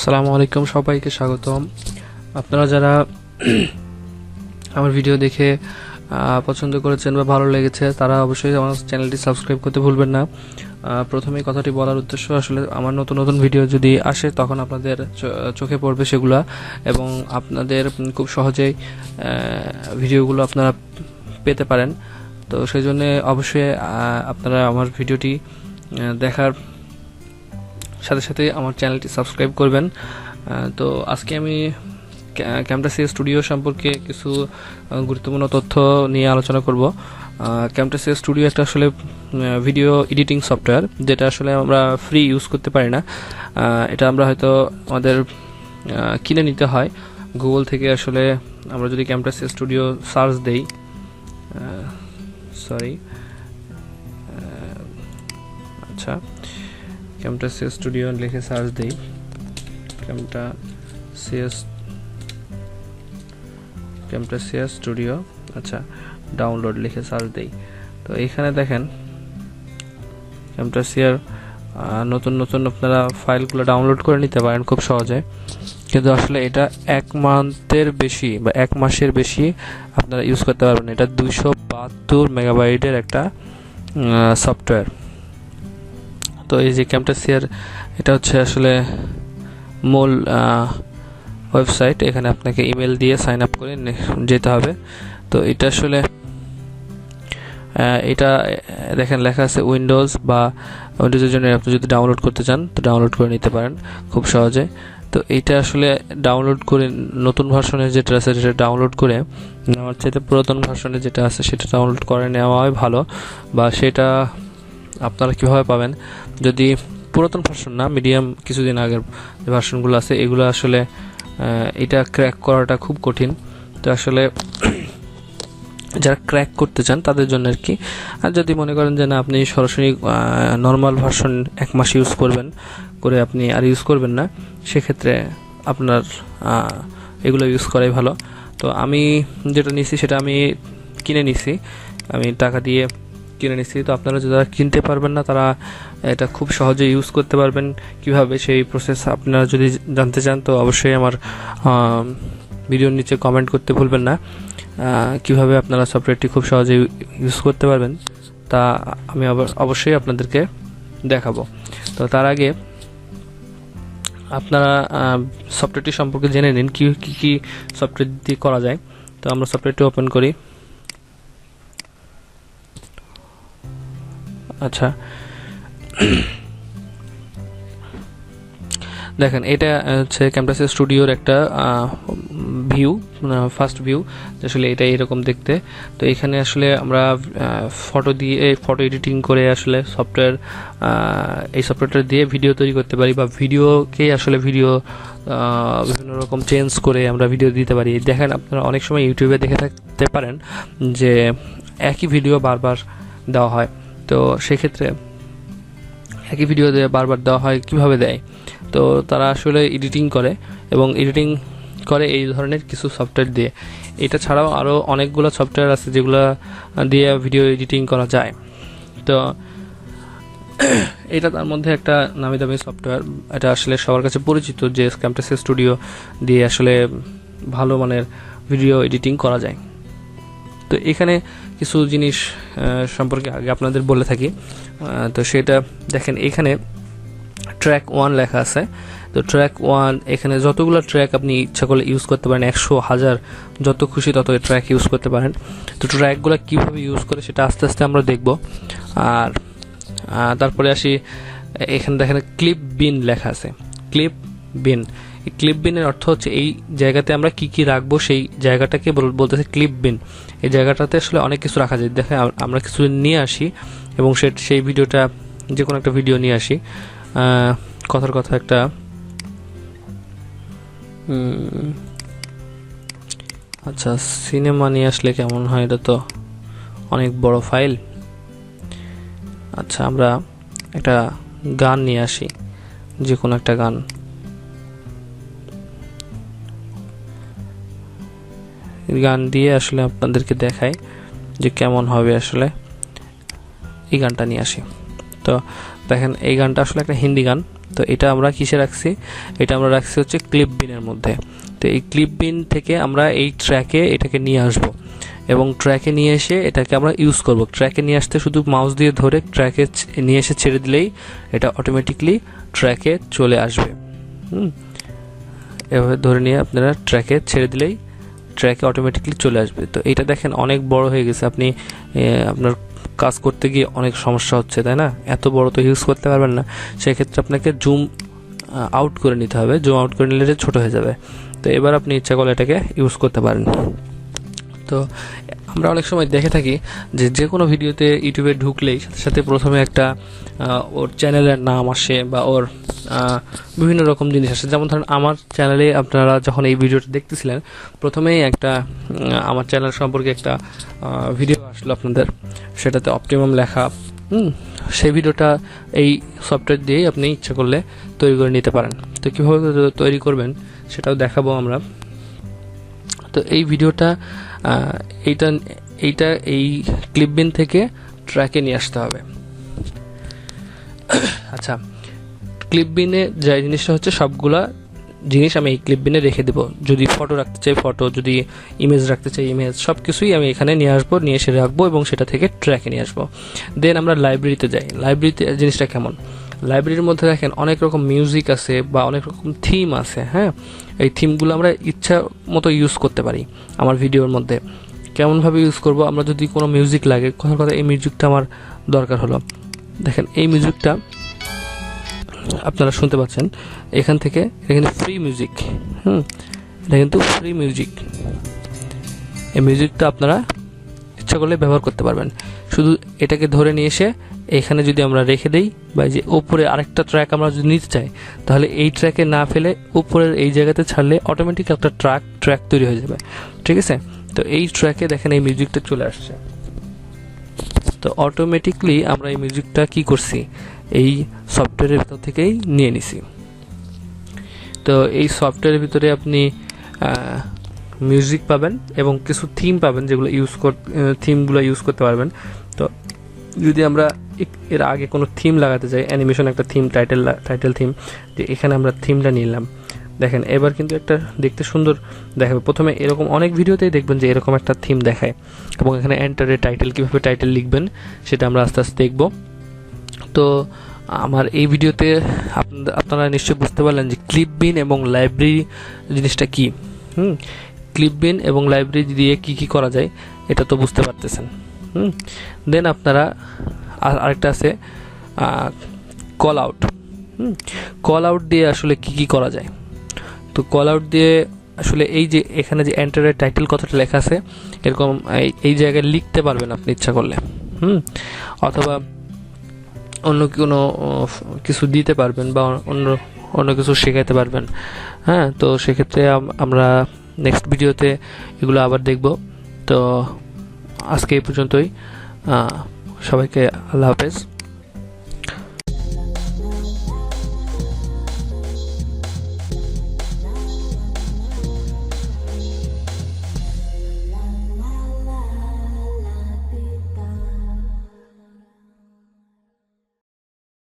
আসসালামু আলাইকুম, সবাইকে স্বাগতম। আপনারা যারা আমার ভিডিও দেখে পছন্দ করেছেন বা ভালো লেগেছে তারা অবশ্যই আমার চ্যানেলটি সাবস্ক্রাইব করতে ভুলবেন না। প্রথমেই কথাটি বলার উদ্দেশ্য, আসলে আমার নতুন নতুন ভিডিও যদি আসে তখন আপনাদের চোখে পড়বে সেগুলা, এবং আপনাদের খুব সহজেই ভিডিওগুলো আপনারা পেতে পারেন। তো সেই জন্যে অবশ্যই আপনারা আমার ভিডিওটি দেখার সাথে সাথে আমার চ্যানেলটি সাবস্ক্রাইব করবেন। তো আজকে আমি ক্যামটাসিয়া স্টুডিও সম্পর্কে কিছু গুরুত্বপূর্ণ তথ্য নিয়ে আলোচনা করব। ক্যামটাসিয়া স্টুডিও একটা আসলে ভিডিও এডিটিং সফটওয়্যার, যেটা আসলে আমরা ফ্রি ইউজ করতে পারি না। এটা আমরা হয়তো আমাদের কিনে নিতে হয় গুগল থেকে। আসলে আমরা যদি ক্যামটাসিয়া স্টুডিও সার্চ দেই, আচ্ছা, ক্যামটাসিয়া স্টুডিও লিখে সার্চ দেই, ক্যামটাসিয়া স্টুডিও, আচ্ছা, ডাউনলোড লিখে সার্চ দেই। তো এখানে দেখেন ক্যামটাসিয়ার নতুন নতুন আপনারা ফাইলগুলো ডাউনলোড করে নিতে পারেন খুব সহজে, কিন্তু আসলে এটা 1 মান্থের বেশি বা 1 মাসের বেশি আপনারা ইউজ করতে পারবেন। এটা 272 মেগাবাইটের একটা সফটওয়্যার। তো এই যে ক্যামটাসিয়ার, এটা হচ্ছে আসলে মূল ওয়েবসাইট। এখানে আপনাকে ইমেল দিয়ে সাইন আপ করে যেতে হবে। তো এটা আসলে এটা দেখেন লেখা আছে উইন্ডোজ বা উইন্ডোজের জন্য। আপনি যদি ডাউনলোড করতে চান তো ডাউনলোড করে নিতে পারেন খুব সহজে। তো এইটা আসলে ডাউনলোড করে নতুন ভার্সনের যেটা আছে সেটা ডাউনলোড করে নেওয়ার চাইতে পুরাতন ভার্সনে যেটা আছে সেটা ডাউনলোড করে নেওয়াই ভালো। বা সেটা আপনারা কীভাবে পাবেন, যদি পুরাতন ভার্সন না, মিডিয়াম কিছুদিন আগের যে ভার্সনগুলো আছে এগুলো আসলে এটা ক্র্যাক করাটা খুব কঠিন। তো আসলে যারা ক্র্যাক করতে চান তাদের জন্য আর কি। আর যদি মনে করেন যে না, আপনি সরাসরি নর্মাল ভার্সন 1 মাস ইউজ করবেন করে আপনি আর ইউজ করবেন না, সেক্ষেত্রে আপনার এগুলো ইউজ করাই ভালো। তো আমি যেটা নিছি সেটা আমি কিনে নিছি, আমি টাকা দিয়ে কিনে নিচ্ছি। তো আপনারা যারা কিনতে পারবেন না তারা এটা খুব সহজে ইউজ করতে পারবেন কিভাবে, সেই প্রসেস আপনারা যদি জানতে চান তো অবশ্যই আমার ভিডিওর নিচে কমেন্ট করতে ভুলবেন না। কিভাবে আপনারা সফটওয়্যারটি খুব সহজে ইউজ করতে পারবেন তা আমি অবশ্যই আপনাদেরকে দেখাবো। তো তার আগে আপনারা সফটওয়্যারটি সম্পর্কে জেনে নিন কি কি সফটওয়্যার দিয়ে করা যায়। তো আমরা সফটওয়্যারটি ওপেন করি। আচ্ছা, দেখেন এটা হচ্ছে ক্যামটাসিয়া স্টুডিওর একটা ভিউ, ফার্স্ট ভিউ। আসলে এটা এরকম দেখতে। তো এখানে আসলে আমরা ফটো এডিটিং করে আসলে এই সফটওয়্যারটা দিয়ে ভিডিও তৈরি করতে পারি, বা ভিডিওকে আসলে বিভিন্ন রকম চেঞ্জ করে আমরা ভিডিও দিতে পারি। দেখেন আপনারা অনেক সময় ইউটিউবে দেখে থাকতে পারেন যে একই ভিডিও বারবার দেওয়া হয়। তো সেক্ষেত্রে একই ভিডিও দিয়ে বারবার দেওয়া হয়, কিভাবে দেয়? তো তারা আসলে এডিটিং করে, এবং এডিটিং করে এই ধরনের কিছু সফটওয়্যার দিয়ে। এটা ছাড়াও আরও অনেকগুলো সফটওয়্যার আছে যেগুলো দিয়ে ভিডিও এডিটিং করা যায়। তো এটা তার মধ্যে একটা নামি দামি সফটওয়্যার। এটা আসলে সবার কাছে পরিচিত যে ক্যামটাসিয়া স্টুডিও দিয়ে আসলে ভালো মানের ভিডিও এডিটিং করা যায়। তো এখানে কিছু জিনিস সম্পর্কে আগে আপনাদের বলে থাকি। তো সেটা দেখেন, এখানে ট্র্যাক 1 লেখা আছে। তো ট্র্যাক 1, এখানে যতগুলো ট্র্যাক আপনি ইচ্ছা করলে ইউজ করতে পারেন, 100, 1000, যত খুশি তত ট্র্যাক ইউজ করতে পারেন। তো ট্র্যাকগুলো কীভাবে ইউজ করে সেটা আস্তে আস্তে আমরা দেখব। আর তারপরে আসি, এখানে দেখেন ক্লিপ বিন লেখা আছে। ক্লিপ বিন, এই ক্লিপ বিনের অর্থ হচ্ছে এই জায়গাতে আমরা কি কি রাখবো সেই জায়গাটাকে বলতেছে ক্লিপ বিন। এই জায়গাটাতে আসলে অনেক কিছু রাখা যায়। দেখেন আমরা কিছু নিয়ে আসি এবং সেই ভিডিওটা, যে কোনো একটা ভিডিও নিয়ে আসি। কথার কথা একটা আচ্ছা, সিনেমা নিয়ে আসলে কেমন হয়? এটা তো অনেক বড় ফাইল। আচ্ছা, আমরা একটা গান নিয়ে আসি, যে কোনো একটা গান। গান দিয়ে আসলে আপনাদেরকে দেখাই যে কেমন হবে। আসলে এই গানটা নিয়ে আসি। তো দেখেন এই গানটা আসলে একটা হিন্দি গান। তো এটা আমরা কিসে রাখছি, এটা আমরা রাখছি হচ্ছে ক্লিপ বিনের মধ্যে। তো এই ক্লিপ বিন থেকে আমরা এই ট্র্যাকে এটাকে নিয়ে আসব এবং ট্র্যাকে নিয়ে এসে এটাকে আমরা ইউজ করব। ট্র্যাকে নিয়ে আসতে শুধু মাউস দিয়ে ধরে ট্র্যাকে নিয়ে এসে ছেড়ে দিলেই এটা অটোমেটিকলি ট্র্যাকে চলে আসবে। এভাবে ধরে নিয়ে আপনারা ট্র্যাকে ছেড়ে দিলেই ট্র্যাকে অটোমেটিকলি চলে আসবে। তো এটা দেখেন অনেক বড় হয়ে গেছে, আপনি আপনার কাজ করতে গিয়ে অনেক সমস্যা হচ্ছে, তাই না? এত বড় তো ইউজ করতে পারবেন না, সেক্ষেত্রে আপনাকে জুম আউট করে নিতে হবে। জুম আউট করে নিলে ছোট হয়ে যাবে। তো এবার আপনি ইচ্ছা করলে এটাকে ইউজ করতে পারেন। তো আমরা অনেক সময় দেখে থাকি যে কোনো ভিডিওতে ইউটিউবে ঢুকলেই সাথে সাথে প্রথমে একটা ওর চ্যানেলের নাম আসে বা ওর বিভিন্ন রকম জিনিস আসে। যেমন ধরেন আমার চ্যানেলে আপনারা যখন এই ভিডিওটা দেখতেছিলেন, প্রথমেই একটা আমার চ্যানেল সম্পর্কে একটা ভিডিও আসলো আপনাদের, সেটাতে অপটিমাম লেখা। সেই ভিডিওটা এই সফটওয়্যার দিয়েই আপনি ইচ্ছা করলে তৈরি করে নিতে পারেন। তো কীভাবে তৈরি করবেন সেটাও দেখাবো আমরা। তো এই ভিডিওটা এইটা এই ক্লিপবিন থেকে ট্র্যাকে নিয়ে আসতে হবে। আচ্ছা, ক্লিপবিনে যে জিনিসটা হচ্ছে সবগুলা জিনিস আমি এই ক্লিপবিনে রেখে দেবো। যদি ফটো রাখতে চাই ফটো, যদি ইমেজ রাখতে চাই ইমেজ, সব কিছুই আমি এখানে নিয়ে আসবো, নিয়ে এসে রাখবো এবং সেটা থেকে ট্র্যাকে নিয়ে আসবো। দেন আমরা লাইব্রেরিতে যাই। লাইব্রেরিতে জিনিসটা কেমন, লাইব্রেরির মধ্যে দেখেন অনেক রকম মিউজিক আছে বা অনেক রকম থিম আছে। হ্যাঁ, এই থিমগুলো আমরা ইচ্ছা মতো ইউজ করতে পারি। আমার ভিডিওর মধ্যে কেমনভাবে ইউজ করব, আমরা যদি কোনো মিউজিক লাগে, কথার কথা এই মিউজিকটা আমার দরকার হলো, দেখেন এই মিউজিকটা আপনারা শুনতে পাচ্ছেন এখান থেকে। এটা কিন্তু ফ্রি মিউজিক, এটা কিন্তু ফ্রি মিউজিক। এই মিউজিকটা আপনারা ইচ্ছা করলে ব্যবহার করতে পারবেন। শুধু এটাকে ধরে নিয়ে এসে এখানে যদি আমরা রেখে দেই, বা যে উপরে আরেকটা ট্র্যাক আমরা যদি নিতে চাই, তাহলে এই ট্র্যাকে না ফেলে উপরের এই জায়গাতে ছাড়লে অটোমেটিক একটা ট্র্যাক তৈরি হয়ে যাবে। ঠিক আছে? তো এই ট্র্যাকে দেখেন এই মিউজিকটা চলে আসছে। তো অটোমেটিকলি আমরা এই মিউজিকটা কি করছি, এই সফটওয়্যারের ভিতর থেকেই নিয়ে নিছি। তো এই সফটওয়্যারের ভিতরে আপনি মিউজিক পাবেন এবং কিছু থিম পাবেন, যেগুলো থিমগুলো ইউজ করতে পারবেন। তো যদি আমরা এর আগে কোনো থিম লাগাতে চাই, অ্যানিমেশন একটা থিম, টাইটেল থিম, যে এখানে আমরা থিমটা নিলাম, দেখেন এবার কিন্তু একটা দেখতে সুন্দর দেখাবে। প্রথমে এরকম অনেক ভিডিওতেই দেখবেন যে এরকম একটা থিম দেখায়, এবং এখানে এন্টারে টাইটেল, কীভাবে টাইটেল লিখবেন সেটা আমরা আস্তে আস্তে দেখব। তো আমার এই ভিডিওতে আপনারা নিশ্চয়ই বুঝতে পারলেন যে ক্লিপবিন এবং লাইব্রেরি জিনিসটা কি। ক্লিপবিন এবং লাইব্রেরি দিয়ে কি করা যায় এটা তো বুঝতে পারতেছেন। দেন আপনারা আরেকটা আছে কল আউট। কল আউট দিয়ে আসলে কি করা যায়। তো কল আউট দিয়ে আসলে এই যে এখানে যে এন্টারের টাইটেল কথাটা লেখা আছে, এরকম এই জায়গায় লিখতে পারবেন আপনি ইচ্ছা করলে, অথবা অন্য কোনো কিছু দিতে পারবেন, বা অন্য কিছু শেখাতে পারবেন। হ্যাঁ, তো সেক্ষেত্রে আমরা নেক্সট ভিডিওতে এগুলো আবার দেখব। তো আজকে এই পর্যন্তই, সবাইকে আল্লাহ হাফেজ।